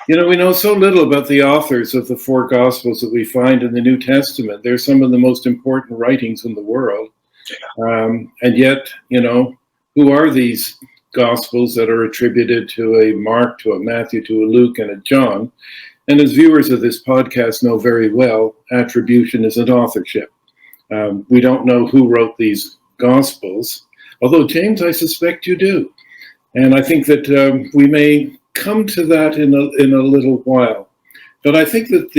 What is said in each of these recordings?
You know, we know so little about the authors of the four Gospels that we find in the New Testament. They're some of the most important writings in the world. And yet, you know, who are these Gospels that are attributed to a Mark, to a Matthew, to a Luke, and a John? And as viewers of this podcast know very well, attribution isn't authorship. We don't know who wrote these Gospels, although, James, I suspect you do. And I think that we may come to that in a little while. But I think that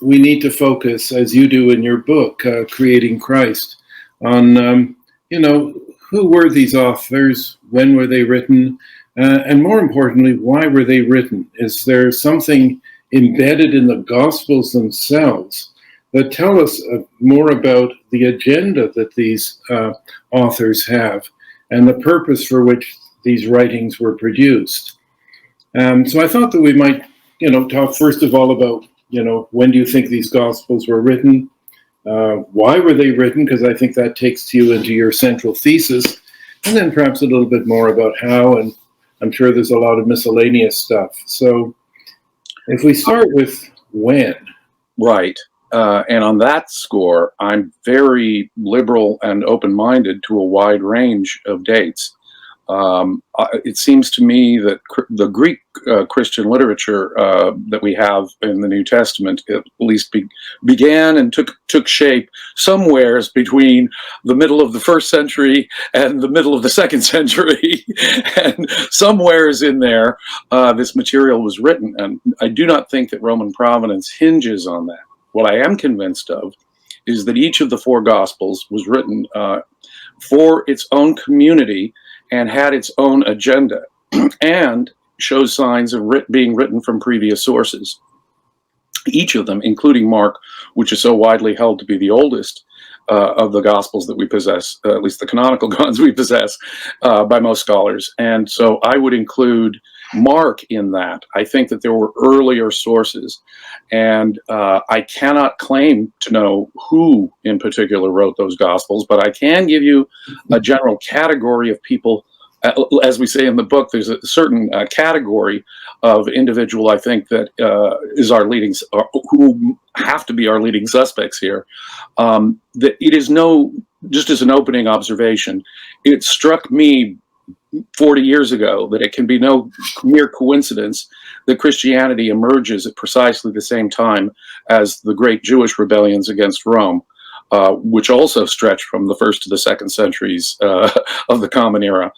we need to focus, as you do in your book, Creating Christ, on you know, who were these authors, when were they written, and more importantly, why were they written? Is there something embedded in the Gospels themselves that tell us more about the agenda that these authors have and the purpose for which these writings were produced? So I thought that we might, you know, talk first of all about, you know, when do you think these Gospels were written? Why were they written? Because I think that takes you into your central thesis. And then perhaps a little bit more about how, and I'm sure there's a lot of miscellaneous stuff. So if we start with when. Right. And on that score, I'm very liberal and open-minded to a wide range of dates. It seems to me that the Greek Christian literature that we have in the New Testament at least began and took shape somewheres between the middle of the 1st century and the middle of the 2nd century. And somewheres in there, this material was written. And I do not think that Roman provenance hinges on that. What I am convinced of is that each of the four Gospels was written for its own community and had its own agenda, and shows signs of being written from previous sources. Each of them, including Mark, which is so widely held to be the oldest of the Gospels that we possess, at least the canonical ones we possess, by most scholars. And so I would include Mark in that. I think that there were earlier sources, and I cannot claim to know who in particular wrote those Gospels, but I can give you a general category of people. As we say in the book, there's a certain category of individual, I think, that is our leading, who have to be our leading suspects here. That it is just as an opening observation, it struck me 40 years ago that it can be no mere coincidence that Christianity emerges at precisely the same time as the great Jewish rebellions against Rome, which also stretched from the 1st to the 2nd centuries of the Common Era.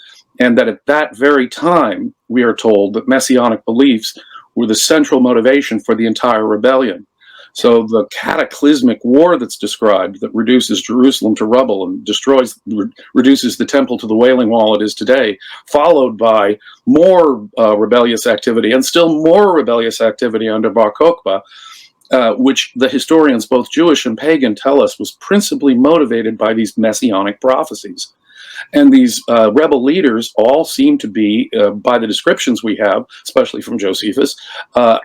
And that at that very time, we are told that Messianic beliefs were the central motivation for the entire rebellion. So the cataclysmic war that's described, that reduces Jerusalem to rubble and reduces the temple to the Wailing Wall it is today, followed by more rebellious activity and still more rebellious activity under Bar Kokhba, which the historians, both Jewish and pagan, tell us was principally motivated by these messianic prophecies. And these rebel leaders all seem to be, by the descriptions we have, especially from Josephus,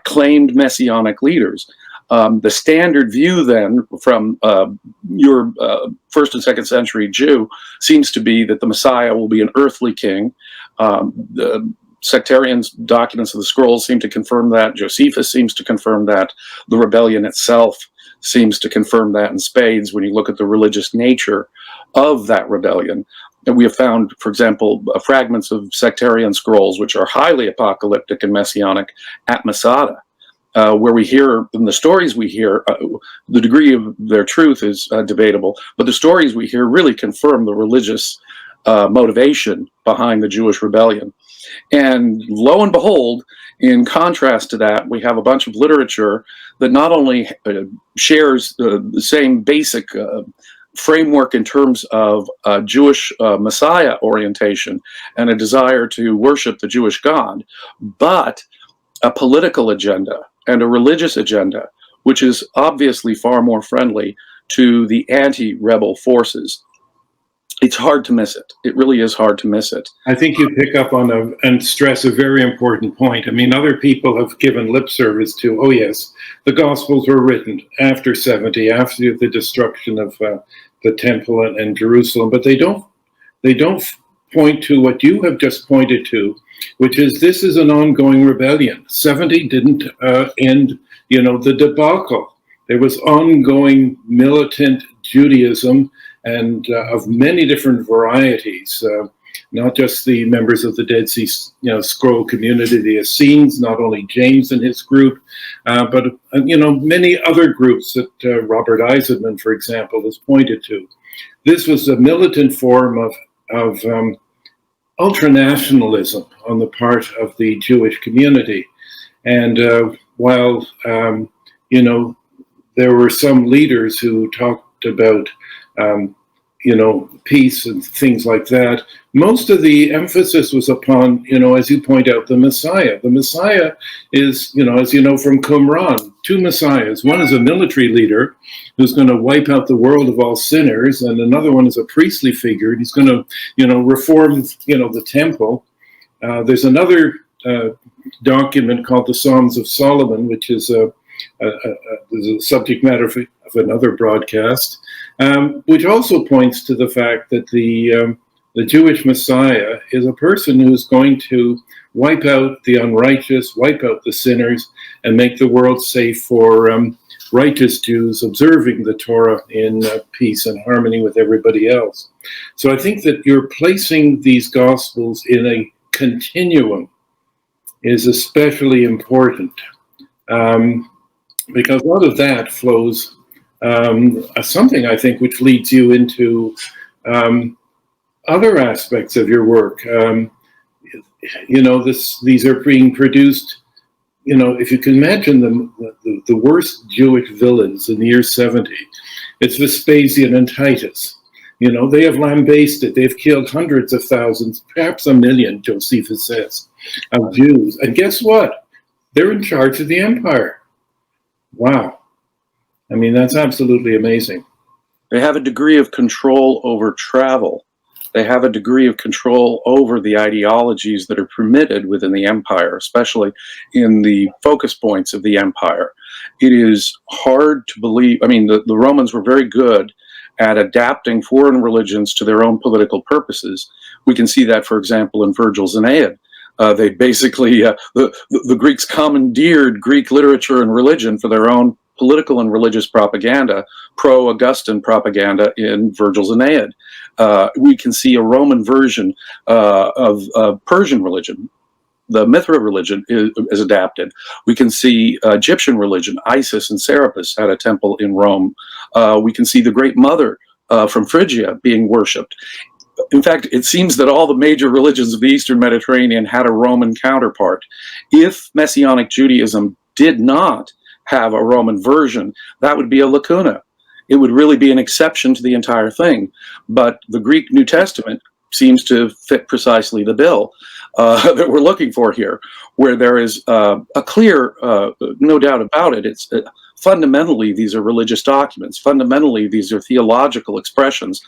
claimed messianic leaders. The standard view then from your 1st and 2nd century Jew seems to be that the Messiah will be an earthly king. The sectarian documents of the scrolls seem to confirm that. Josephus seems to confirm that. The rebellion itself seems to confirm that in spades when you look at the religious nature of that rebellion. And we have found, for example, fragments of sectarian scrolls which are highly apocalyptic and messianic at Masada, where we hear, in the stories we hear, the degree of their truth is debatable, but the stories we hear really confirm the religious motivation behind the Jewish rebellion. And lo and behold, in contrast to that, we have a bunch of literature that not only shares the same basic framework in terms of Jewish Messiah orientation and a desire to worship the Jewish God, but a political agenda and a religious agenda, which is obviously far more friendly to the anti-rebel forces. It's hard to miss it. It really is hard to miss it. I think you pick up on and stress a very important point. I mean, other people have given lip service to, oh yes, the Gospels were written after 70, after the destruction of the temple and Jerusalem, but they don't point to what you have just pointed to, which is this is an ongoing rebellion. 70 didn't end, the debacle. There was ongoing militant Judaism and of many different varieties. Not just the members of the Dead Sea, Scroll community, the Essenes, not only James and his group, but many other groups that Robert Eisenman, for example, has pointed to. This was a militant form of ultranationalism on the part of the Jewish community, and while there were some leaders who talked about peace and things like that, most of the emphasis was upon, as you point out, the Messiah. The Messiah is, as you know from Qumran, two Messiahs. One is a military leader who's going to wipe out the world of all sinners, and another one is a priestly figure. He's going to, reform, the temple. There's another document called the Songs of Solomon, which is a subject matter of another broadcast, which also points to the fact that the Jewish Messiah is a person who's going to wipe out the unrighteous, wipe out the sinners, and make the world safe for righteous Jews observing the Torah in peace and harmony with everybody else. So I think that you're placing these Gospels in a continuum is especially important, because out of that flows something, I think, which leads you into other aspects of your work. These are being produced, if you can imagine the worst Jewish villains in the year 70, it's Vespasian and Titus. They have lambasted, they've killed hundreds of thousands, perhaps a million, Josephus says, of Jews. And guess what? They're in charge of the empire. Wow. I mean, that's absolutely amazing. They have a degree of control over travel. They have a degree of control over the ideologies that are permitted within the empire, especially in the focus points of the empire. It is hard to believe. I mean, the Romans were very good at adapting foreign religions to their own political purposes. We can see that, for example, in Virgil's Aeneid. They basically, the Greeks commandeered Greek literature and religion for their own political and religious propaganda, pro-Augustan propaganda in Virgil's Aeneid. We can see a Roman version of Persian religion. The Mithra religion is adapted. We can see Egyptian religion. Isis and Serapis had a temple in Rome. We can see the Great Mother from Phrygia being worshipped. In fact, it seems that all the major religions of the Eastern Mediterranean had a Roman counterpart. If Messianic Judaism did not have a Roman version, that would be a lacuna. It would really be an exception to the entire thing. But the Greek New Testament seems to fit precisely the bill that we're looking for here, where there is a clear, no doubt about it, it's fundamentally these are religious documents. Fundamentally, these are theological expressions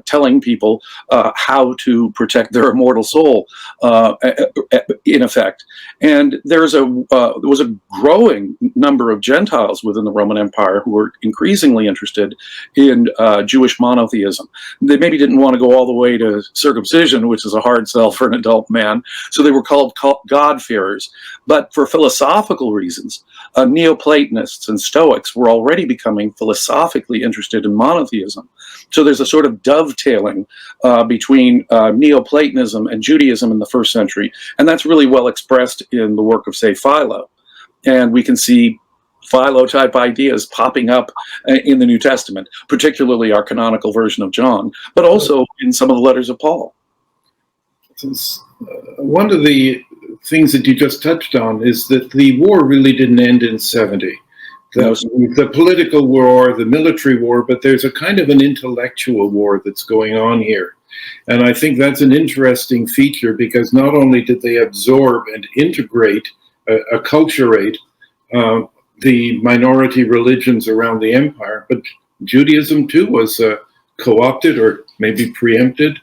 telling people how to protect their immortal soul, in effect. And there was a growing number of Gentiles within the Roman Empire who were increasingly interested in Jewish monotheism. They maybe didn't want to go all the way to circumcision, which is a hard sell for an adult man, so they were called God-fearers. But for philosophical reasons, Neoplatonists and Stoics were already becoming philosophically interested in monotheism. So there's a sort of dovetailing between Neoplatonism and Judaism in the first century, and that's really well expressed in the work of, say, Philo. And we can see Philo-type ideas popping up in the New Testament, particularly our canonical version of John, but also in some of the letters of Paul. One of the things that you just touched on is that the war really didn't end in 70. The political war, the military war, but there's a kind of an intellectual war that's going on here. And I think that's an interesting feature, because not only did they absorb and integrate, acculturate the minority religions around the empire, but Judaism too was co-opted or maybe preempted.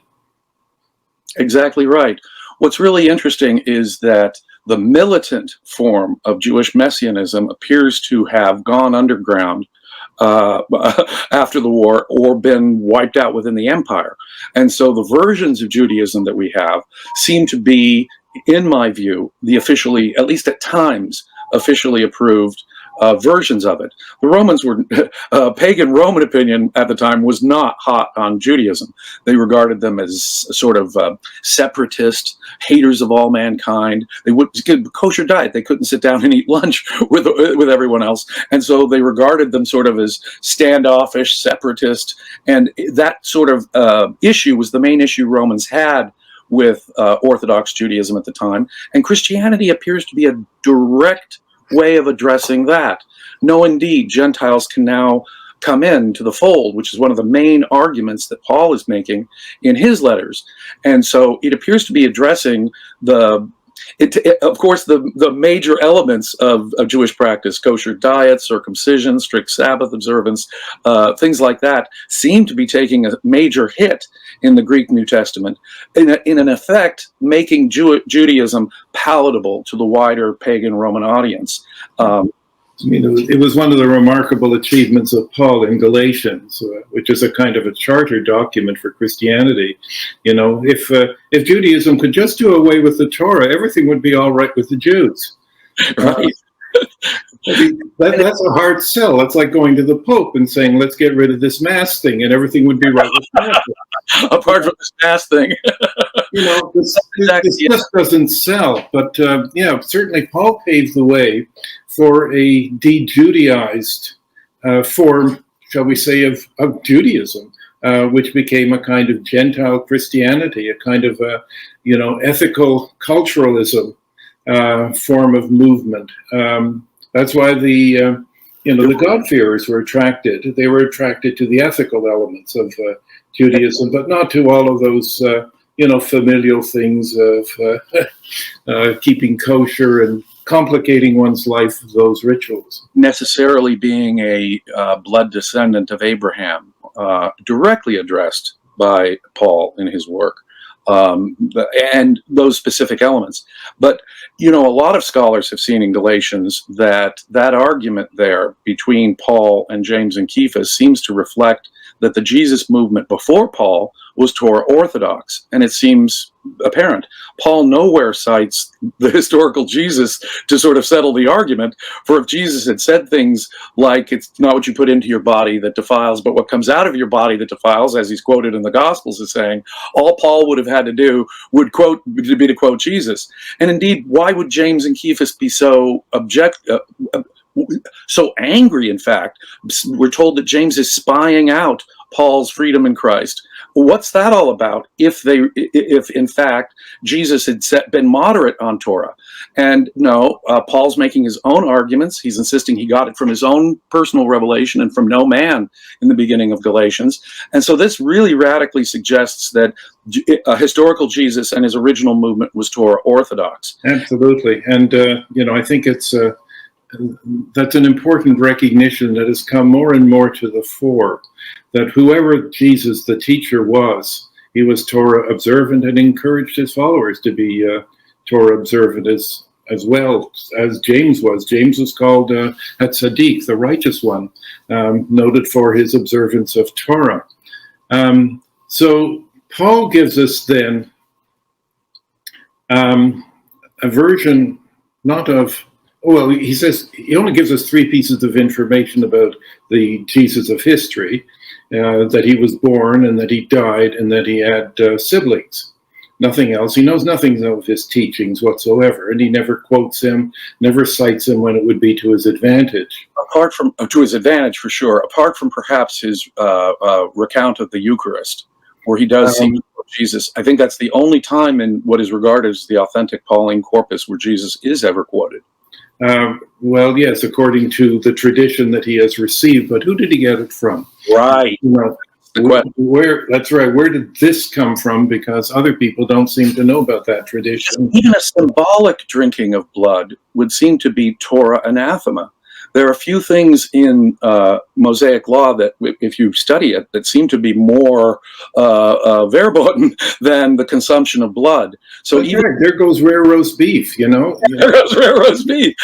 Exactly right. What's really interesting is that the militant form of Jewish Messianism appears to have gone underground after the war, or been wiped out within the empire. And so the versions of Judaism that we have seem to be in my view, the officially, at least at times, officially approved versions of it. The Romans were, pagan Roman opinion at the time was not hot on Judaism. They regarded them as sort of separatist, haters of all mankind. They would kosher diet. They couldn't sit down and eat lunch with everyone else, and so they regarded them sort of as standoffish, separatist, and that sort of issue was the main issue Romans had with Orthodox Judaism at the time, and Christianity appears to be a direct way of addressing that. No, indeed, Gentiles can now come into the fold, which is one of the main arguments that Paul is making in his letters. And so it appears to be addressing of course, the major elements of Jewish practice, kosher diet, circumcision, strict Sabbath observance, things like that, seem to be taking a major hit in the Greek New Testament, in an effect, making Judaism palatable to the wider pagan Roman audience. I mean, it was one of the remarkable achievements of Paul in Galatians, which is a kind of a charter document for Christianity. You know, if Judaism could just do away with the Torah, everything would be all right with the Jews. Right. That's a hard sell. It's like going to the Pope and saying, let's get rid of this mass thing and everything would be right with that. Apart from this mass thing. You know, this just doesn't sell. But yeah, certainly Paul paved the way for a de-Judaized form, shall we say, of Judaism, which became a kind of Gentile Christianity, a kind of, ethical culturalism form of movement. That's why the God-fearers were attracted. They were attracted to the ethical elements of Judaism, but not to all of those, familial things of keeping kosher and complicating one's life with those rituals. Necessarily being a blood descendant of Abraham, directly addressed by Paul in his work, and those specific elements. But, a lot of scholars have seen in Galatians that argument there between Paul and James and Cephas seems to reflect that the Jesus movement before Paul was Torah orthodox, and it seems apparent. Paul nowhere cites the historical Jesus to sort of settle the argument, for if Jesus had said things like, it's not what you put into your body that defiles, but what comes out of your body that defiles, as he's quoted in the Gospels as saying, all Paul would have had to do would be to quote Jesus. And indeed, why would James and Cephas be so so angry? In fact, we're told that James is spying out Paul's freedom in Christ. What's that all about? If in fact Jesus had been moderate on Torah, and no, Paul's making his own arguments. He's insisting he got it from his own personal revelation and from no man in the beginning of Galatians. And so this really radically suggests that a historical Jesus and his original movement was Torah orthodox. Absolutely, and I think it's. That's an important recognition that has come more and more to the fore, that whoever Jesus, the teacher, was, he was Torah observant and encouraged his followers to be Torah observant as well as James was. James was called Tzaddik, the righteous one, noted for his observance of Torah. So Paul gives us then a version not of, well, he says he only gives us 3 pieces of information about the Jesus of history, that he was born and that he died and that he had siblings. Nothing else. He knows nothing of his teachings whatsoever, and he never quotes him, never cites him when it would be to his advantage. Apart from, to his advantage for sure, apart from perhaps his recount of the Eucharist, where he does seem to quote Jesus. I think that's the only time in what is regarded as the authentic Pauline corpus where Jesus is ever quoted. Well, yes, according to the tradition that he has received, but who did he get it from? Right. Where that's right. Where did this come from? Because other people don't seem to know about that tradition. Even a symbolic drinking of blood would seem to be Torah anathema. There are a few things in Mosaic law that, if you study it, that seem to be more verboten than the consumption of blood. So even there goes rare roast beef. There goes rare roast beef.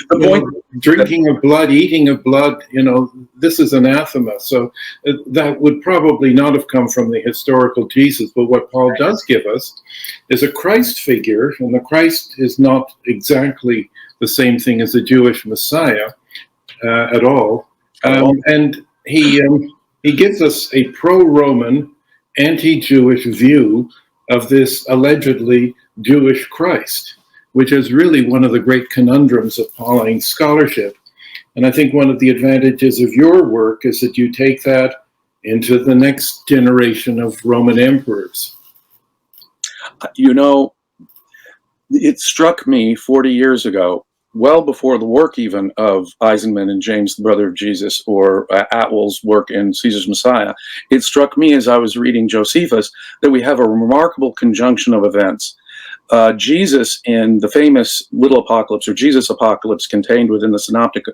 The point, drinking of blood, eating of blood, this is anathema. So that would probably not have come from the historical Jesus. But what Paul does give us is a Christ figure, and the Christ is not exactly the same thing as the Jewish Messiah at all. And he gives us a pro-Roman, anti-Jewish view of this allegedly Jewish Christ, which is really one of the great conundrums of Pauline scholarship. And I think one of the advantages of your work is that you take that into the next generation of Roman emperors. It struck me 40 years ago, well before the work even of Eisenman and James, the brother of Jesus, or Atwell's work in Caesar's Messiah. It struck me as I was reading Josephus that we have a remarkable conjunction of events. Jesus, in the famous little apocalypse, or Jesus apocalypse contained within the synoptic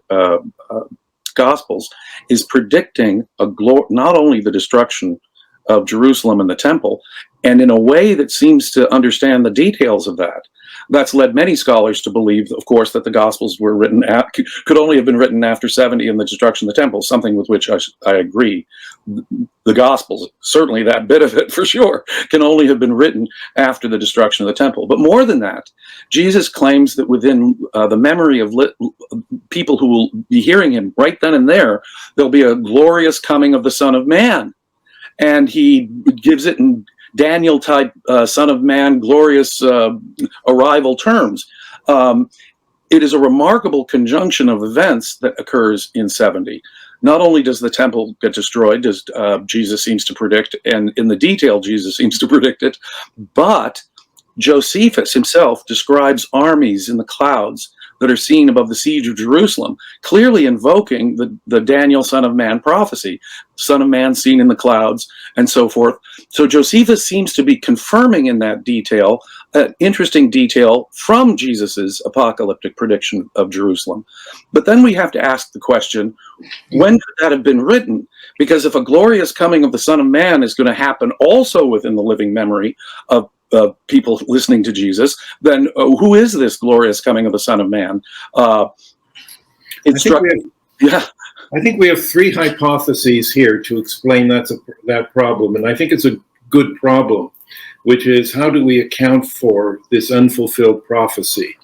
Gospels, is predicting not only the destruction of Jerusalem and the temple, and in a way that seems to understand the details of that. That's led many scholars to believe, of course, that the Gospels were could only have been written after 70 and the destruction of the temple, something with which I agree. The Gospels, certainly that bit of it for sure, can only have been written after the destruction of the temple. But more than that, Jesus claims that within the memory of people who will be hearing him right then and there'll be a glorious coming of the Son of Man. And he gives it in Daniel type Son of Man, glorious arrival terms. It is a remarkable conjunction of events that occurs in 70. Not only does the temple get destroyed, as Jesus seems to predict, and in the detail Jesus seems to predict it, but Josephus himself describes armies in the clouds that are seen above the siege of Jerusalem, clearly invoking the Daniel Son of Man prophecy, Son of Man seen in the clouds, and so forth. So Josephus seems to be confirming in that detail, interesting detail from Jesus's apocalyptic prediction of Jerusalem. But then we have to ask the question, when could that have been written? Because if a glorious coming of the Son of Man is going to happen also within the living memory of people listening to Jesus, then who is this glorious coming of the Son of Man? I think we have three hypotheses here to explain that problem, and I think it's a good problem, which is how do we account for this unfulfilled prophecy?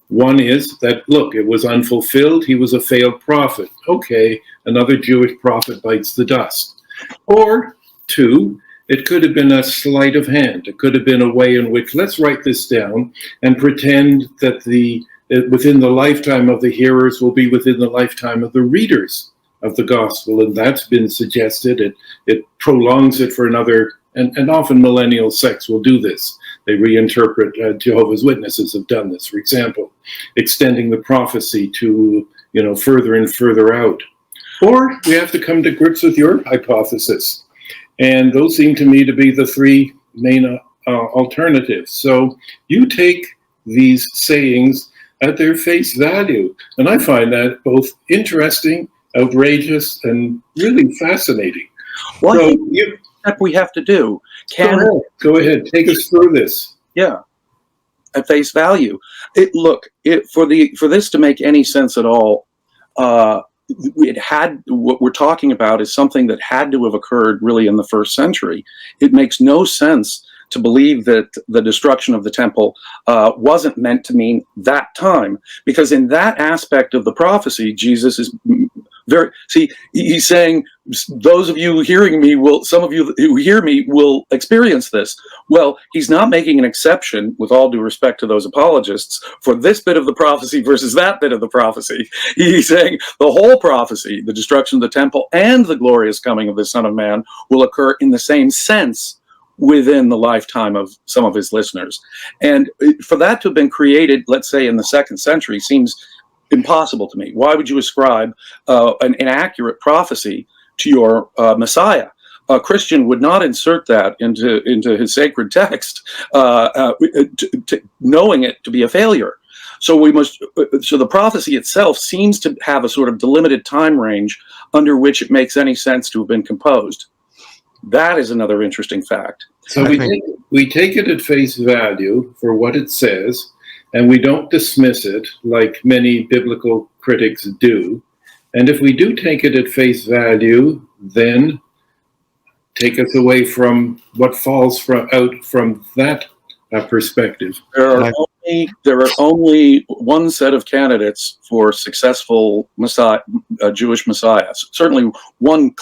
One is that, look, it was unfulfilled, he was a failed prophet. Okay, another Jewish prophet bites the dust. Or two, it could have been a sleight of hand. It could have been a way in which, let's write this down and pretend that within the lifetime of the hearers will be within the lifetime of the readers of the gospel. And that's been suggested. It prolongs it for another, and often millennial sects will do this. They reinterpret, Jehovah's Witnesses have done this, for example, extending the prophecy to, further and further out. Or we have to come to grips with your hypothesis. And those seem to me to be the three main alternatives. So you take these sayings at their face value. And I find that both interesting, outrageous, and really fascinating. Well, so that we have to do. Go ahead. Take us through this. Yeah. At face value. For this to make any sense at all, what we're talking about is something that had to have occurred really in the first century. It makes no sense to believe that the destruction of the temple wasn't meant to mean that time, because in that aspect of the prophecy, Jesus is he's saying, those of you hearing me some of you who hear me will experience this. Well, he's not making an exception, with all due respect to those apologists, for this bit of the prophecy versus that bit of the prophecy. He's saying the whole prophecy, the destruction of the temple and the glorious coming of the Son of Man, will occur in the same sense within the lifetime of some of his listeners. And for that to have been created, let's say in the 2nd century, seems impossible to me. Why would you ascribe an inaccurate prophecy to your Messiah? A Christian would not insert that into his sacred text, knowing it to be a failure. So the prophecy itself seems to have a sort of delimited time range under which it makes any sense to have been composed. That is another interesting fact. So we take it at face value for what it says, and we don't dismiss it like many biblical critics do. And if we do take it at face value, then take us away from what falls out from that perspective. There are only one set of candidates for successful Jewish messiahs. Certainly one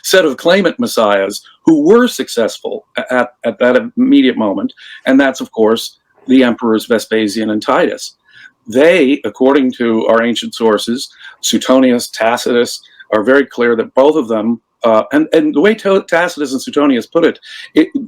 set of claimant messiahs who were successful at that immediate moment, and that's, of course, the emperors Vespasian and Titus. They, according to our ancient sources, Suetonius, Tacitus, are very clear that both of them, and the way Tacitus and Suetonius put it,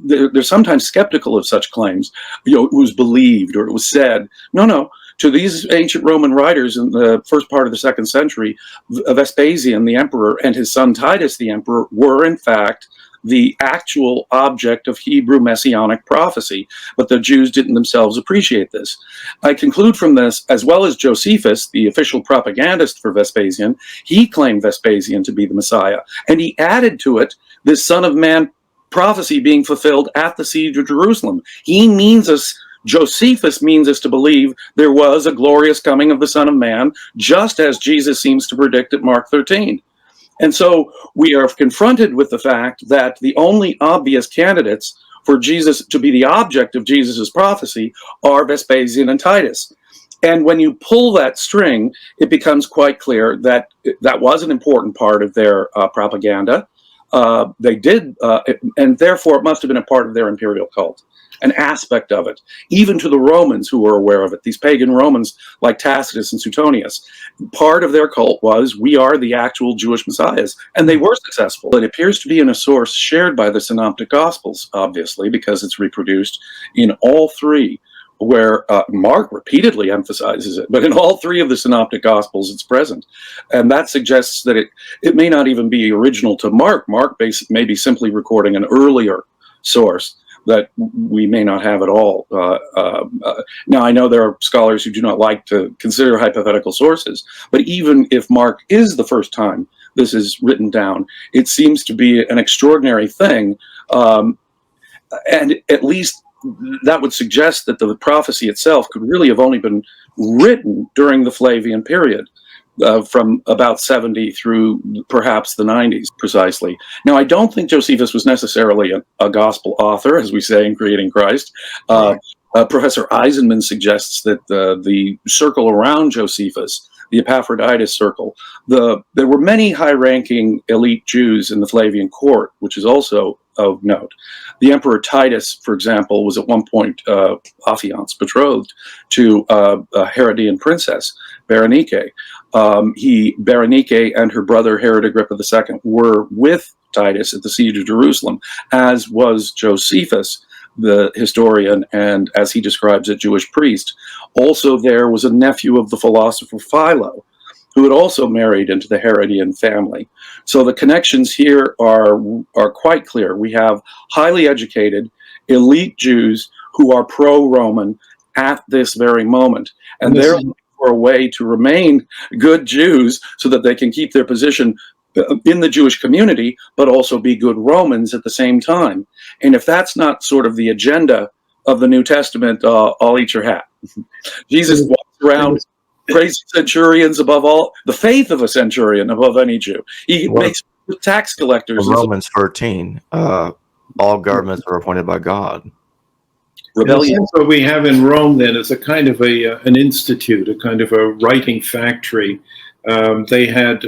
they're sometimes skeptical of such claims. It was believed or it was said. No. To these ancient Roman writers in the first part of the 2nd century, Vespasian, the emperor, and his son Titus, the emperor, were in fact the actual object of Hebrew messianic prophecy, but the Jews didn't themselves appreciate this. I conclude from this, as well as Josephus, the official propagandist for Vespasian, he claimed Vespasian to be the Messiah, and he added to it this Son of Man prophecy being fulfilled at the siege of Jerusalem. Josephus means us to believe there was a glorious coming of the Son of Man, just as Jesus seems to predict at Mark 13. And so we are confronted with the fact that the only obvious candidates for Jesus to be the object of Jesus's prophecy are Vespasian and Titus. And when you pull that string, it becomes quite clear that that was an important part of their propaganda. They did, and therefore it must have been a part of their imperial cult, an aspect of it, even to the Romans who were aware of it, these pagan Romans like Tacitus and Suetonius. Part of their cult was, we are the actual Jewish messiahs, and they were successful. It appears to be in a source shared by the Synoptic Gospels, obviously, because it's reproduced in all three, where Mark repeatedly emphasizes it, but in all three of the Synoptic Gospels it's present. And that suggests that it may not even be original to Mark. Mark may be simply recording an earlier source that we may not have at all. Now, I know there are scholars who do not like to consider hypothetical sources, but even if Mark is the first time this is written down, it seems to be an extraordinary thing. And at least that would suggest that the prophecy itself could really have only been written during the Flavian period. From about 70 through perhaps the 90s, precisely. Now, I don't think Josephus was necessarily a gospel author, as we say in Creating Christ. Right. Professor Eisenman suggests that the circle around Josephus, the Epaphroditus circle, there were many high-ranking elite Jews in the Flavian court, which is also of note. The Emperor Titus, for example, was at one point affianced, betrothed to a Herodian princess, Berenike. Berenike and her brother Herod Agrippa II were with Titus at the siege of Jerusalem, as was Josephus, the historian, and as he describes it, Jewish priest. Also, there was a nephew of the philosopher Philo, who had also married into the Herodian family. So the connections here are quite clear. We have highly educated, elite Jews who are pro-Roman at this very moment, and they're looking for a way to remain good Jews so that they can keep their position in the Jewish community, but also be good Romans at the same time. And if that's not sort of the agenda of the New Testament, I'll eat your hat. Jesus walks around praising centurions above all, the faith of a centurion above any Jew. He makes tax collectors. Romans 13, all governments are appointed by God. Rebellion. What we have in Rome then is a kind of an institute, a kind of a writing factory. They had,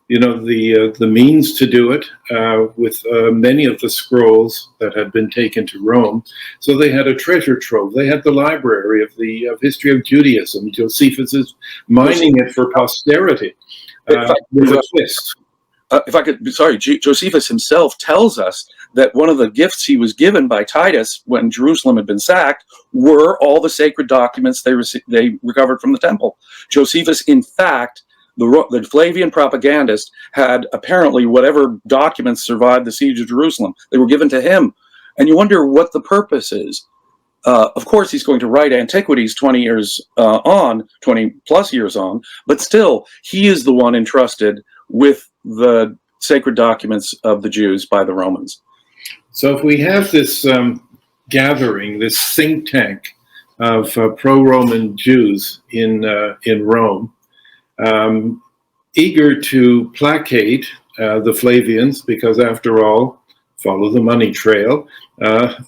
the means to do it with many of the scrolls that had been taken to Rome. So they had a treasure trove. They had the library of the history of Judaism. Josephus is mining it for posterity with a twist. If I could, sorry, Josephus himself tells us that one of the gifts he was given by Titus when Jerusalem had been sacked were all the sacred documents they recovered from the temple. Josephus, in fact, the Flavian propagandist, had apparently whatever documents survived the siege of Jerusalem. They were given to him. And you wonder what the purpose is. Of course, he's going to write Antiquities 20 plus years on, but still, he is the one entrusted with the sacred documents of the Jews by the Romans. So if we have this gathering, this think tank of pro-Roman Jews in Rome, eager to placate the Flavians, because after all, follow the money trail,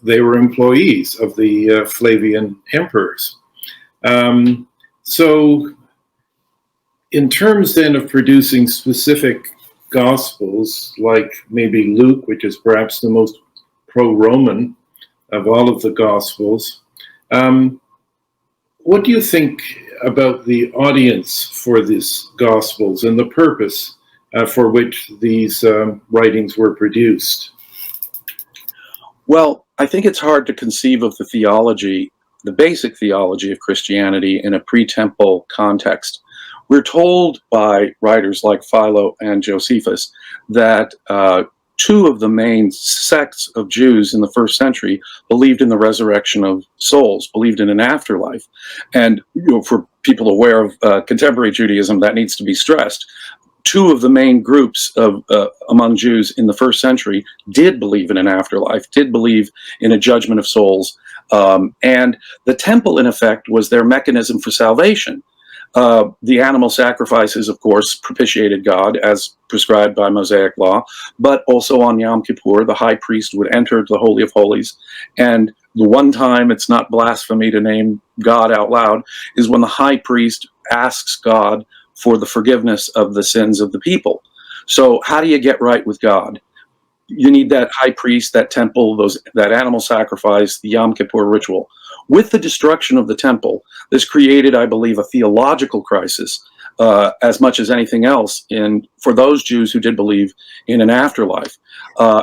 they were employees of the Flavian emperors. So in terms then of producing specific Gospels, like maybe Luke, which is perhaps the most pro-Roman of all of the Gospels, what do you think about the audience for these Gospels and the purpose for which these writings were produced? Well, I think it's hard to conceive of the theology, the basic theology of Christianity in a pre-temple context. We're told by writers like Philo and Josephus that two of the main sects of Jews in the first century believed in the resurrection of souls, believed in an afterlife. And for people aware of contemporary Judaism, that needs to be stressed. Two of the main groups of among Jews in the first century did believe in an afterlife, did believe in a judgment of souls. And the temple, in effect, was their mechanism for salvation. The animal sacrifices, of course, propitiated God as prescribed by Mosaic law, but also on Yom Kippur, the high priest would enter the Holy of Holies. And the one time it's not blasphemy to name God out loud is when the high priest asks God for the forgiveness of the sins of the people. So how do you get right with God? You need that high priest, that temple, that animal sacrifice, the Yom Kippur ritual. With the destruction of the temple, this created, I believe, a theological crisis as much as anything else for those Jews who did believe in an afterlife,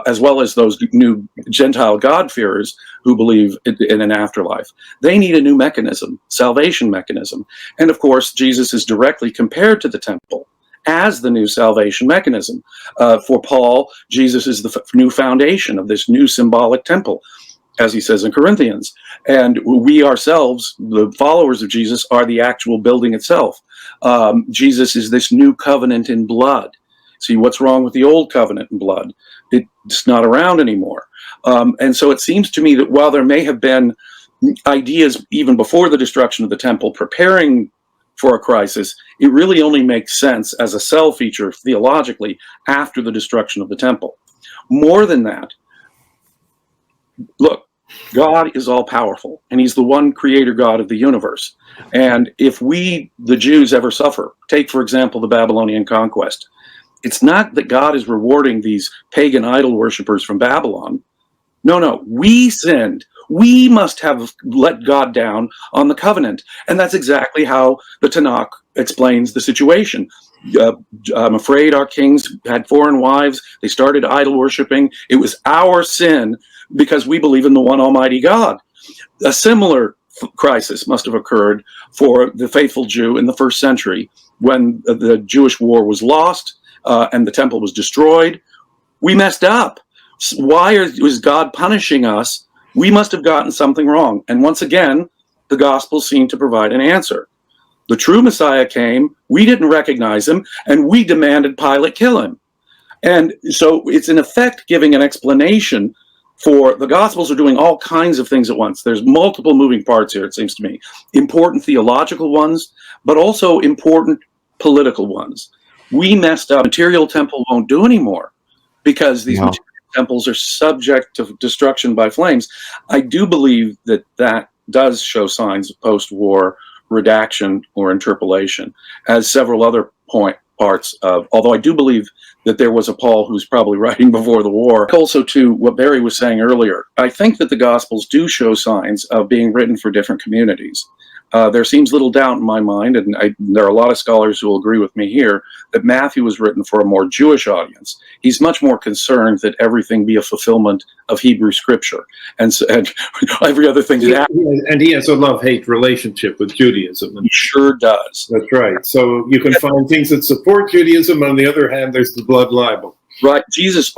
as well as those new Gentile God-fearers who believe in an afterlife. They need a new mechanism, salvation mechanism. And of course, Jesus is directly compared to the temple as the new salvation mechanism. For Paul, Jesus is the new foundation of this new symbolic temple, as he says in Corinthians. And we ourselves, the followers of Jesus, are the actual building itself. Jesus is this new covenant in blood. See, what's wrong with the old covenant in blood? It's not around anymore. And so it seems to me that while there may have been ideas even before the destruction of the temple preparing for a crisis, it really only makes sense as a cell feature theologically after the destruction of the temple. More than that, look, God is all powerful, and he's the one creator God of the universe. And if we, the Jews, ever suffer, take, for example, the Babylonian conquest, it's not that God is rewarding these pagan idol worshippers from Babylon. No, we sinned. We must have let God down on the covenant. And that's exactly how the Tanakh explains the situation. I'm afraid our kings had foreign wives. They started idol worshiping. It was our sin because we believe in the one Almighty God. A similar crisis must have occurred for the faithful Jew in the first century when the Jewish war was lost and the temple was destroyed. We messed up. Why was God punishing us? We must have gotten something wrong. And once again, the Gospels seem to provide an answer. The true Messiah came, we didn't recognize him, and we demanded Pilate kill him. And so it's in effect giving an explanation for the Gospels are doing all kinds of things at once. There's multiple moving parts here, it seems to me. Important theological ones, but also important political ones. We messed up. Material temple won't do anymore because these material temples are subject to destruction by flames. I do believe that that does show signs of post-war redaction or interpolation, as several other parts of, although I do believe that there was a Paul who's probably writing before the war. Also, to what Barrie was saying earlier, I think that the Gospels do show signs of being written for different communities. There seems little doubt in my mind, and there are a lot of scholars who will agree with me here, that Matthew was written for a more Jewish audience. He's much more concerned that everything be a fulfillment of Hebrew scripture, and every other thing. And he has a love-hate relationship with Judaism. He sure does. That's right. So you can find things that support Judaism. On the other hand, there's the blood libel. Right. Jesus's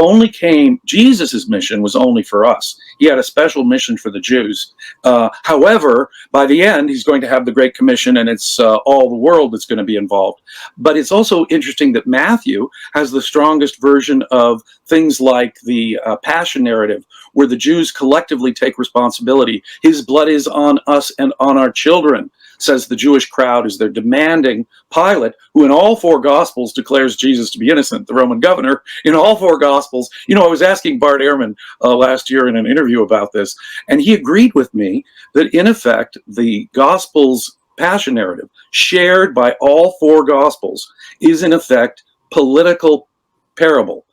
mission was only for us. He had a special mission for the Jews. However, by the end, he's going to have the Great Commission, and it's all the world that's going to be involved. But it's also interesting that Matthew has the strongest version of things like the Passion narrative, where the Jews collectively take responsibility. His blood is on us and on our children, says the Jewish crowd as they're demanding Pilate, who in all four Gospels declares Jesus to be innocent, the Roman governor, in all four Gospels. You know, I was asking Bart Ehrman last year in an interview about this, and he agreed with me that, in effect, the Gospels' Passion narrative, shared by all four Gospels, is, in effect, political parable.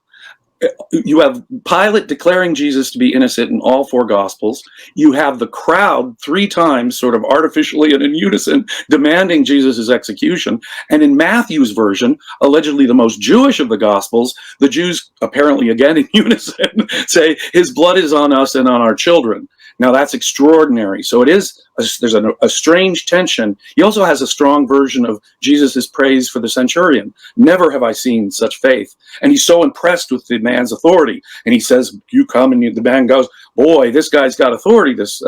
You have Pilate declaring Jesus to be innocent in all four Gospels. You have the crowd 3 times, sort of artificially and in unison, demanding Jesus' execution. And in Matthew's version, allegedly the most Jewish of the Gospels, the Jews, apparently again in unison, say, his blood is on us and on our children. Now that's extraordinary. So there's a strange tension. He also has a strong version of Jesus' praise for the centurion. Never have I seen such faith. And he's so impressed with the man's authority. And he says, you come, and the man goes, boy, this guy's got authority, this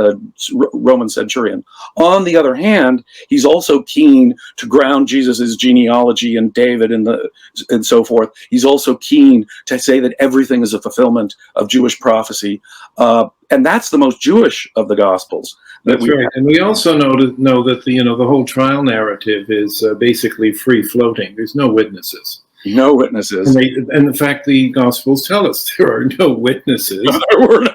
Roman centurion. On the other hand, he's also keen to ground Jesus' genealogy in David and so forth. He's also keen to say that everything is a fulfillment of Jewish prophecy. And that's the most Jewish of the Gospels. That's right. And we also know that the whole trial narrative is basically free floating. There's no witnesses. No witnesses. And in fact, the Gospels tell us there are no witnesses.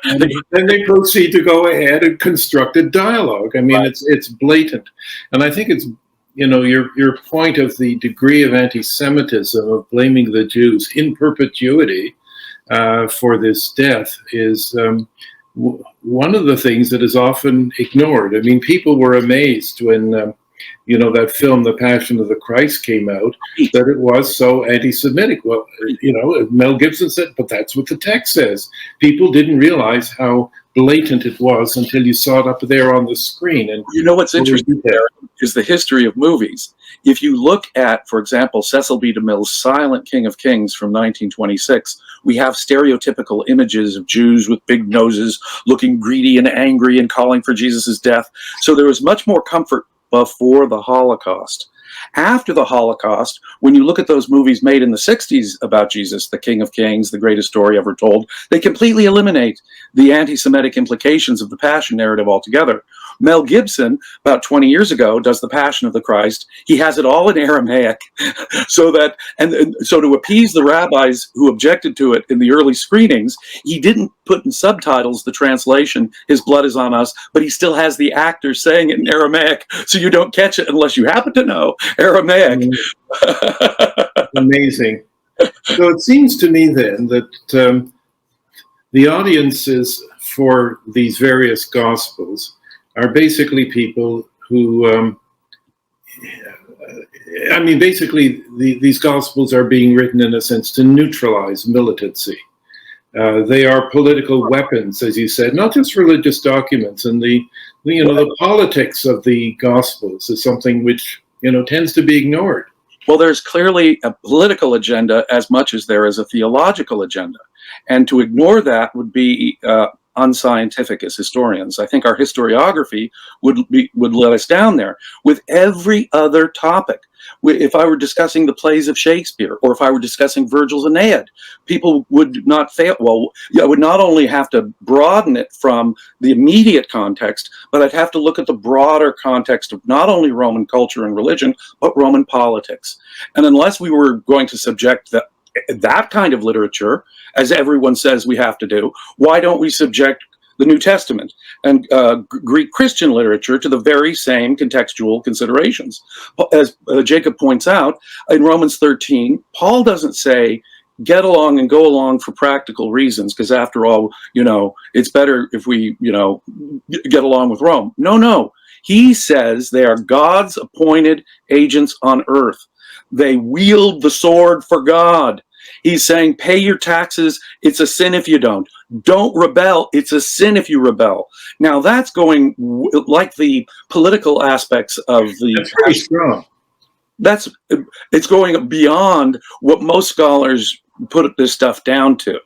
and they proceed to go ahead and construct a dialogue. I mean, right. It's blatant. And I think it's, your point of the degree of anti-Semitism, of blaming the Jews in perpetuity for this death is one of the things that is often ignored. I mean, people were amazed when, that film, The Passion of the Christ, came out, that it was so anti-Semitic. Well, Mel Gibson said, but that's what the text says. People didn't realize how blatant it was until you saw it up there on the screen. And what's interesting there is the history of movies. If you look at, for example, Cecil B. DeMille's Silent King of Kings from 1926, we have stereotypical images of Jews with big noses, looking greedy and angry and calling for Jesus' death. So there was much more comfort before the Holocaust. After the Holocaust, when you look at those movies made in the 60s about Jesus, the King of Kings, the greatest story ever told, they completely eliminate the anti-Semitic implications of the Passion narrative altogether. Mel Gibson, about 20 years ago, does the Passion of the Christ. He has it all in Aramaic, so to appease the rabbis who objected to it in the early screenings, he didn't put in subtitles the translation, his blood is on us, but he still has the actors saying it in Aramaic, so you don't catch it unless you happen to know Aramaic. Amazing. So it seems to me then that the audiences for these various Gospels are basically people who, these Gospels are being written in a sense to neutralize militancy. They are political weapons, as you said, not just religious documents. And the politics of the Gospels is something which, tends to be ignored. Well, there's clearly a political agenda as much as there is a theological agenda. And to ignore that would be unscientific as historians. I think our historiography would let us down there. With every other topic, if I were discussing the plays of Shakespeare, or if I were discussing Virgil's Aeneid, people would not fail. Well, I would not only have to broaden it from the immediate context, but I'd have to look at the broader context of not only Roman culture and religion, but Roman politics. And unless we were going to subject that kind of literature, as everyone says we have to do, why don't we subject the New Testament and Greek Christian literature to the very same contextual considerations? As Jacob points out, in Romans 13, Paul doesn't say, get along and go along for practical reasons, because after all, it's better if we, get along with Rome. No. He says they are God's appointed agents on earth. They wield the sword for God. He's saying, pay your taxes. It's a sin if you don't. Don't rebel. It's a sin if you rebel. Now that's going like the political aspects of the. That's pretty strong. It's going beyond what most scholars put this stuff down to.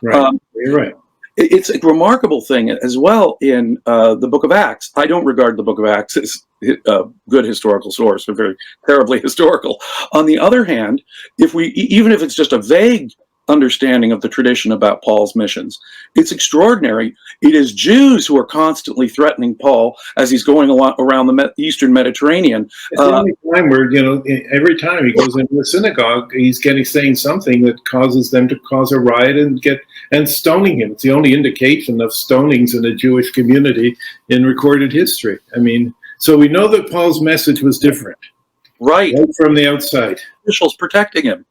Right. You're right. It's a remarkable thing as well in the Book of Acts. I don't regard the Book of Acts as a good historical source, but very terribly historical. On the other hand, even if it's just a vague understanding of the tradition about Paul's missions, it's extraordinary. It is Jews who are constantly threatening Paul as he's going around the Eastern Mediterranean. It's the only time where, every time he goes into a synagogue, he's saying something that causes them to cause a riot and stoning him. It's the only indication of stonings in the Jewish community in recorded history. I mean, so we know that Paul's message was different. Right from the outside. Officials protecting him.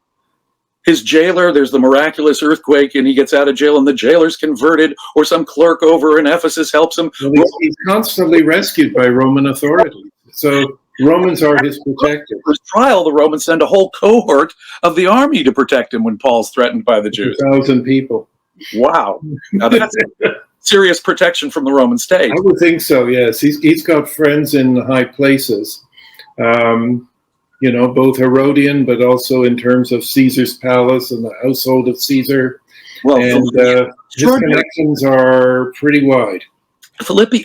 His jailer, there's the miraculous earthquake, and he gets out of jail, and the jailer's converted, or some clerk over in Ephesus helps him. Well, he's constantly rescued by Roman authorities. So Romans are his protectors. For his trial, the Romans send a whole cohort of the army to protect him when Paul's threatened by the Jews. 1,000 people. Wow. Now that's serious protection from the Roman state. I would think so, yes. He's got friends in high places. Both Herodian, but also in terms of Caesar's palace and the household of Caesar. Well, and his connections are pretty wide.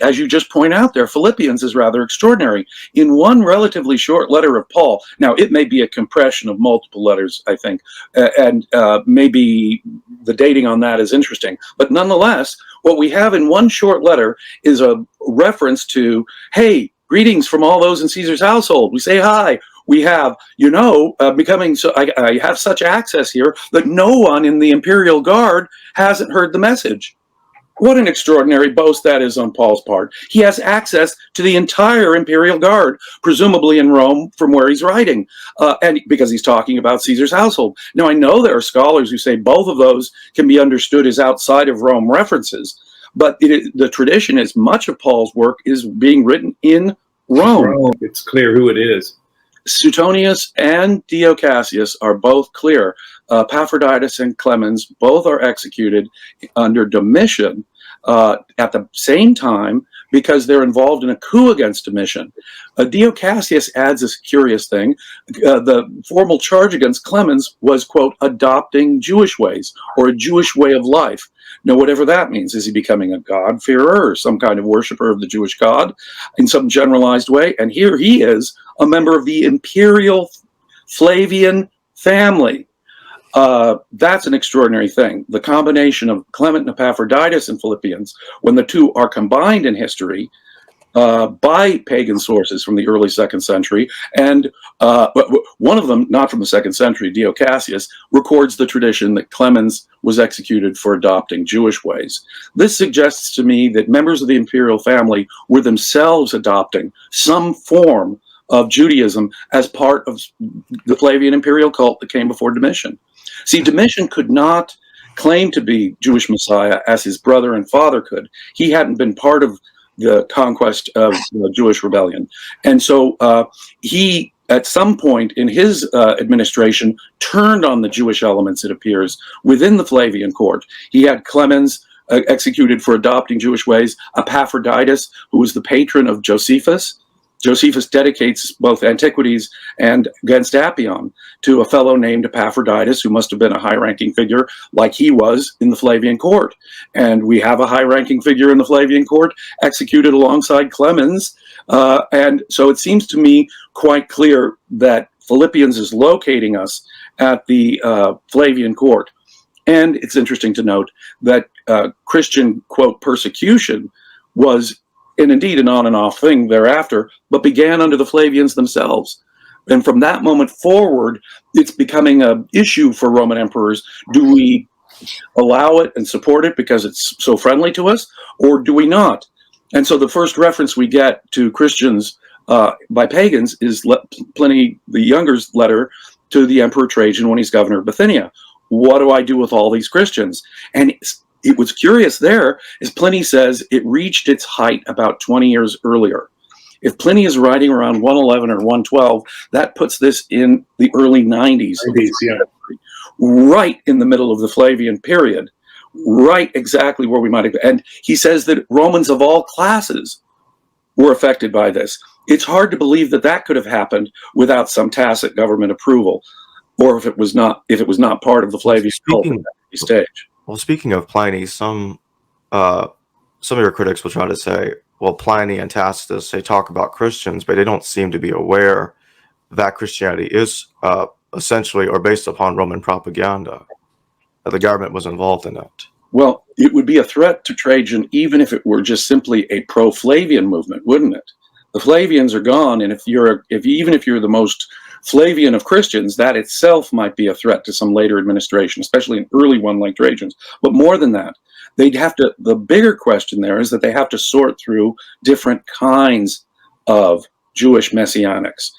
As you just point out there, Philippians is rather extraordinary. In one relatively short letter of Paul, now it may be a compression of multiple letters, I think, and maybe the dating on that is interesting. But nonetheless, what we have in one short letter is a reference to, hey, greetings from all those in Caesar's household. We say hi. We have, becoming so. I have such access here that no one in the imperial guard hasn't heard the message. What an extraordinary boast that is on Paul's part. He has access to the entire imperial guard, presumably in Rome, from where he's writing, and because he's talking about Caesar's household. Now, I know there are scholars who say both of those can be understood as outside of Rome references, but the tradition is much of Paul's work is being written in Rome. It's clear who it is. Suetonius and Dio Cassius are both clear. Epaphroditus and Clemens both are executed under Domitian at the same time because they're involved in a coup against Domitian. Dio Cassius adds this curious thing. The formal charge against Clemens was, quote, adopting Jewish ways or a Jewish way of life. Now, whatever that means, is he becoming a God-fearer or some kind of worshiper of the Jewish God in some generalized way? And here he is, a member of the imperial Flavian family. That's an extraordinary thing. The combination of Clement and Epaphroditus in Philippians, when the two are combined in history by pagan sources from the early 2nd century, and one of them, not from the 2nd century, Dio Cassius, records the tradition that Clemens was executed for adopting Jewish ways. This suggests to me that members of the imperial family were themselves adopting some form of Judaism as part of the Flavian imperial cult that came before Domitian. See, Domitian could not claim to be Jewish Messiah as his brother and father could. He hadn't been part of the conquest of the Jewish rebellion. And so he, at some point in his administration, turned on the Jewish elements, it appears, within the Flavian court. He had Clemens executed for adopting Jewish ways, Epaphroditus, who was the patron of Josephus. Josephus dedicates both Antiquities and Against Appian to a fellow named Epaphroditus, who must have been a high-ranking figure like he was in the Flavian court. And we have a high-ranking figure in the Flavian court executed alongside Clemens. And so it seems to me quite clear that Philippians is locating us at the Flavian court. And it's interesting to note that Christian, quote, persecution was, and indeed an on and off thing thereafter, but began under the Flavians themselves. And from that moment forward, it's becoming an issue for Roman emperors. Do we allow it and support it because it's so friendly to us, or do we not? And so the first reference we get to Christians by pagans is Pliny the Younger's letter to the Emperor Trajan when he's governor of Bithynia. What do I do with all these Christians? And it was curious there, as Pliny says, it reached its height about 20 years earlier. If Pliny is writing around 111 or 112, that puts this in the early 90s. Yeah. Right in the middle of the Flavian period, right exactly where we might have. And he says that Romans of all classes were affected by this. It's hard to believe that that could have happened without some tacit government approval. or if it was not part of the Flavian cult at that stage. Well, speaking of Pliny, some of your critics will try to say, well, Pliny and Tacitus, they talk about Christians, but they don't seem to be aware that Christianity is essentially or based upon Roman propaganda, that the government was involved in it. Well, it would be a threat to Trajan even if it were just simply a pro-Flavian movement, wouldn't it? The Flavians are gone, and even if you're the most Flavian of Christians, that itself might be a threat to some later administration, especially an early one like Trajan's. But more than that, the bigger question there is that they have to sort through different kinds of Jewish messianics.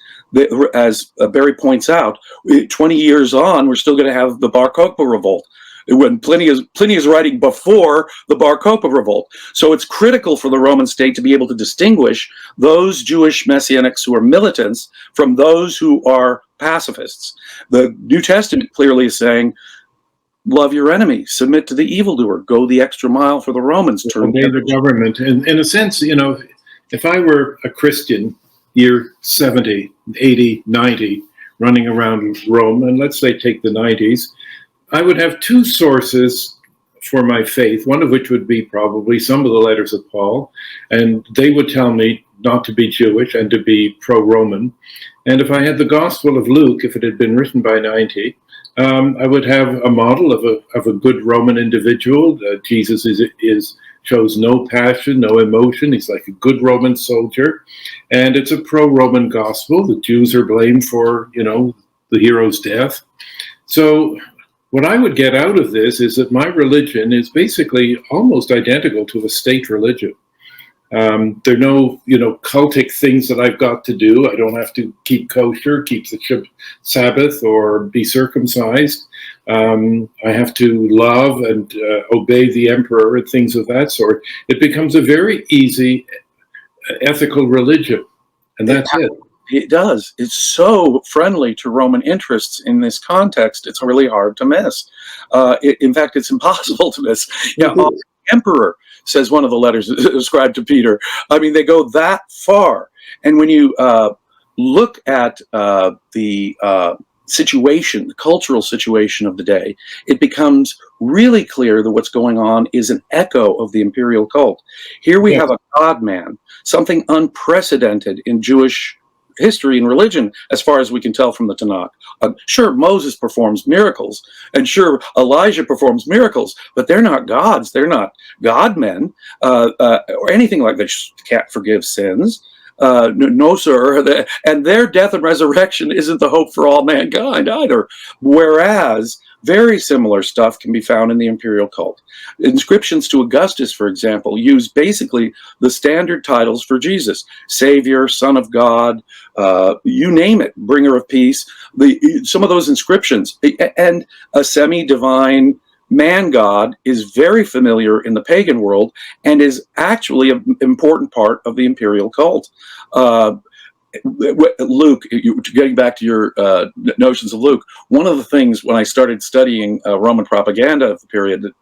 As Barrie points out, 20 years on, we're still going to have the Bar Kokhba revolt, when Pliny is writing before the Bar Kokhba revolt. So it's critical for the Roman state to be able to distinguish those Jewish messianics who are militants from those who are pacifists. The New Testament clearly is saying, love your enemy, submit to the evildoer, go the extra mile for the Romans. Obey the government. And in a sense, if I were a Christian, year 70, 80, 90, running around Rome, and let's say take the 90s, I would have two sources for my faith, one of which would be probably some of the letters of Paul, and they would tell me not to be Jewish and to be pro-Roman. And if I had the Gospel of Luke, if it had been written by 90, I would have a model of a good Roman individual. Jesus shows no passion, no emotion. He's like a good Roman soldier. And it's a pro-Roman gospel. The Jews are blamed for, the hero's death. So what I would get out of this is that my religion is basically almost identical to a state religion. There are no, cultic things that I've got to do. I don't have to keep kosher, keep the Sabbath, or be circumcised. I have to love and obey the emperor and things of that sort. It becomes a very easy ethical religion, and that's it. It does. It's so friendly to Roman interests in this context. It's really hard to miss. In fact, it's impossible to miss. The emperor, says one of the letters ascribed to Peter. I mean, they go that far. And when you look at the situation, the cultural situation of the day, it becomes really clear that what's going on is an echo of the imperial cult. Here we have a God-man, something unprecedented in Jewish history and religion, as far as we can tell from the Tanakh. Sure, Moses performs miracles, and sure, Elijah performs miracles, but they're not gods. They're not God-men, or anything like that. Can't forgive sins. No, sir. And their death and resurrection isn't the hope for all mankind either. Whereas very similar stuff can be found in the imperial cult. Inscriptions to Augustus, for example, use basically the standard titles for Jesus: Savior, Son of God, you name it, Bringer of Peace. Some of those inscriptions, and a semi-divine man god is very familiar in the pagan world and is actually an important part of the imperial cult. Luke, getting back to your notions of Luke, one of the things when I started studying Roman propaganda of the period that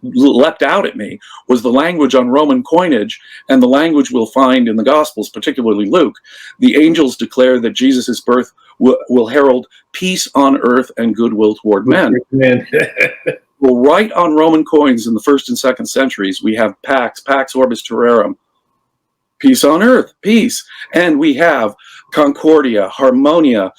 leapt out at me was the language on Roman coinage and the language we'll find in the Gospels, particularly Luke. The angels declare that Jesus' birth will herald peace on earth and goodwill toward men. Well, right on Roman coins in the 1st and 2nd centuries, we have Pax Orbis Terrarum, peace on earth, peace. And we have Concordia, Harmonia,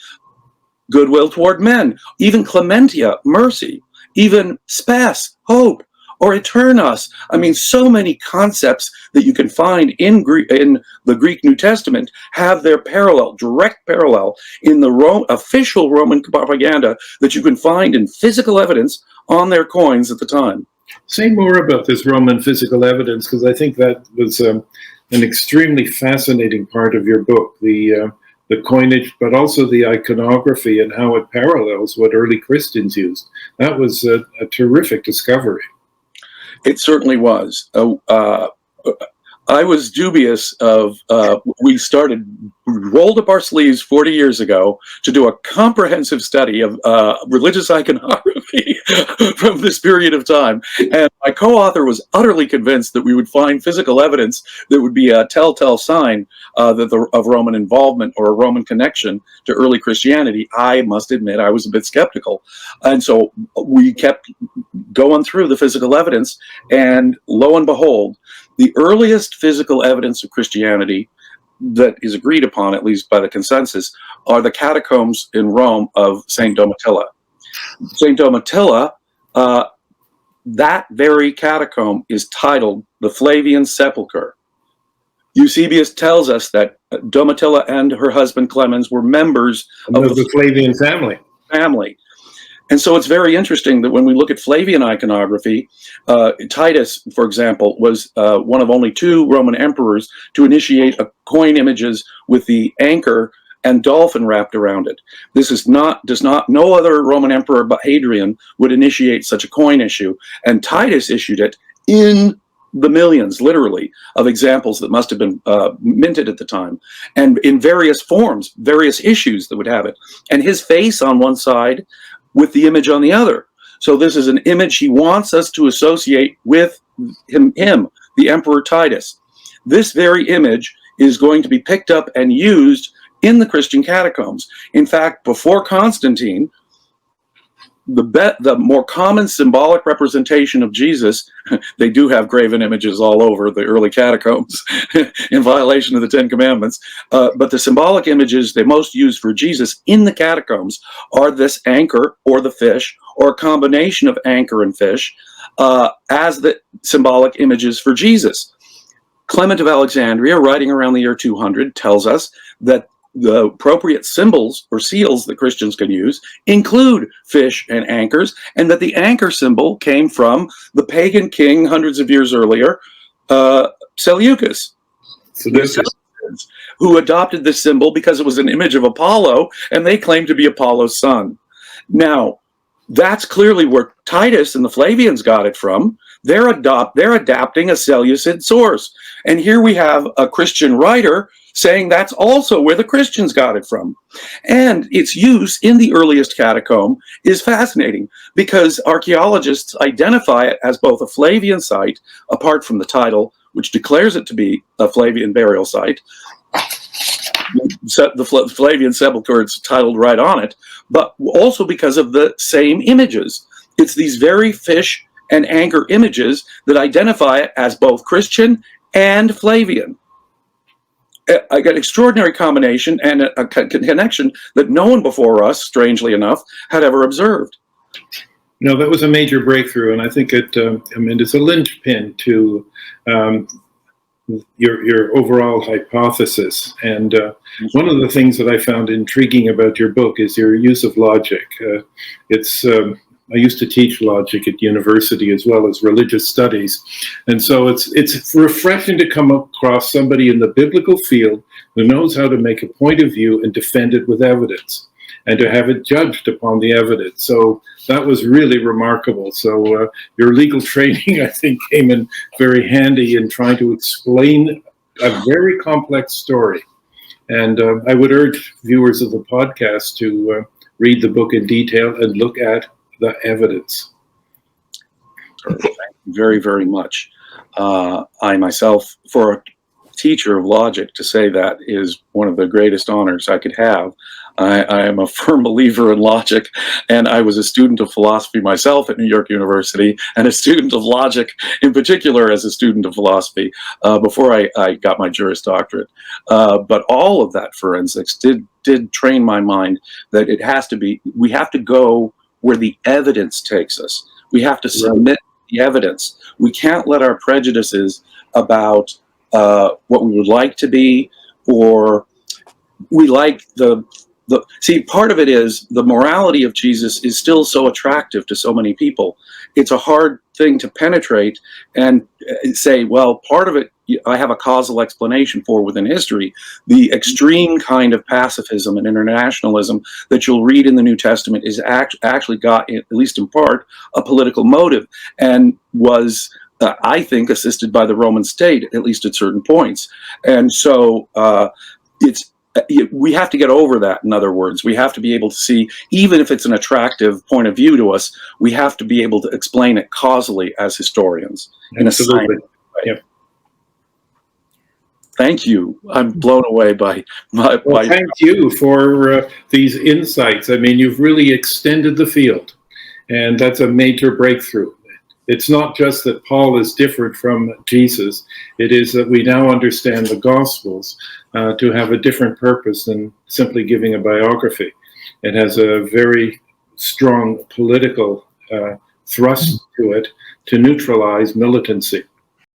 goodwill toward men, even Clementia, mercy, even Spes, hope, or Eternos. I mean, so many concepts that you can find in the Greek New Testament have their direct parallel in the official Roman propaganda that you can find in physical evidence on their coins at the time. Say more about this Roman physical evidence, because I think that was an extremely fascinating part of your book, the coinage, but also the iconography and how it parallels what early Christians used. That was a terrific discovery. It certainly was. I was dubious of, we rolled up our sleeves 40 years ago to do a comprehensive study of religious iconography. from this period of time. And my co-author was utterly convinced that we would find physical evidence that would be a telltale sign of Roman involvement or a Roman connection to early Christianity. I must admit I was a bit skeptical. And so we kept going through the physical evidence, and lo and behold, the earliest physical evidence of Christianity that is agreed upon, at least by the consensus, are the catacombs in Rome of St. Domitilla. St. Domitilla, that very catacomb is titled the Flavian Sepulchre. Eusebius tells us that Domitilla and her husband Clemens were members of the Flavian family. And so it's very interesting that when we look at Flavian iconography, Titus, for example, was one of only 2 Roman emperors to initiate coin images with the anchor and dolphin wrapped around it. No other Roman emperor but Hadrian would initiate such a coin issue, and Titus issued it in the millions, literally, of examples that must have been minted at the time, and in various forms, various issues that would have it, and his face on one side with the image on the other. So this is an image he wants us to associate with him, the Emperor Titus. This very image is going to be picked up and used in the Christian catacombs. In fact, before Constantine, the more common symbolic representation of Jesus, they do have graven images all over the early catacombs in violation of the 10 Commandments, but the symbolic images they most use for Jesus in the catacombs are this anchor or the fish, or a combination of anchor and fish, as the symbolic images for Jesus. Clement of Alexandria, writing around the year 200, tells us that the appropriate symbols or seals that Christians can use include fish and anchors, and that the anchor symbol came from the pagan king hundreds of years earlier, Seleucus, who adopted this symbol because it was an image of Apollo, and they claimed to be Apollo's son. Now, that's clearly where Titus and the Flavians got it from. They're adapting a Seleucid source. And here we have a Christian writer saying that's also where the Christians got it from. And its use in the earliest catacomb is fascinating because archaeologists identify it as both a Flavian site, apart from the title, which declares it to be a Flavian burial site. The Flavian Sepulchre, it's titled right on it, but also because of the same images. It's these very fish and anchor images that identify it as both Christian and Flavian. I got extraordinary combination and a connection that no one before us, strangely enough, had ever observed. No, that was a major breakthrough, and I think it's a linchpin to your overall hypothesis. And one of the things that I found intriguing about your book is your use of logic. I used to teach logic at university as well as religious studies. And so it's refreshing to come across somebody in the biblical field who knows how to make a point of view and defend it with evidence, and to have it judged upon the evidence. So that was really remarkable. So your legal training, I think, came in very handy in trying to explain a very complex story. And I would urge viewers of the podcast to read the book in detail and look at the evidence. Thank you very, very much. I myself, for a teacher of logic, to say that is one of the greatest honors I could have. I am a firm believer in logic, and I was a student of philosophy myself at New York University, and a student of logic in particular as a student of philosophy before I got my Juris Doctorate. But all of that forensics did train my mind that we have to go where the evidence takes us. We have to submit the evidence. We can't let our prejudices about what we would like to be, or we like see, part of it is the morality of Jesus is still so attractive to so many people. It's a hard thing to penetrate and say, well, part of it I have a causal explanation for within history. The extreme kind of pacifism and internationalism that you'll read in the New Testament is actually got, at least in part, a political motive, and was, I think, assisted by the Roman state, at least at certain points. And so we have to get over that. In other words, we have to be able to see, even if it's an attractive point of view to us, we have to be able to explain it causally as historians in a Absolutely. scientific way. Yep. Thank you. I'm blown away by Well, thank you for these insights. I mean, you've really extended the field, and that's a major breakthrough. It's not just that Paul is different from Jesus. It is that we now understand the Gospels to have a different purpose than simply giving a biography. It has a very strong political thrust to it to neutralize militancy.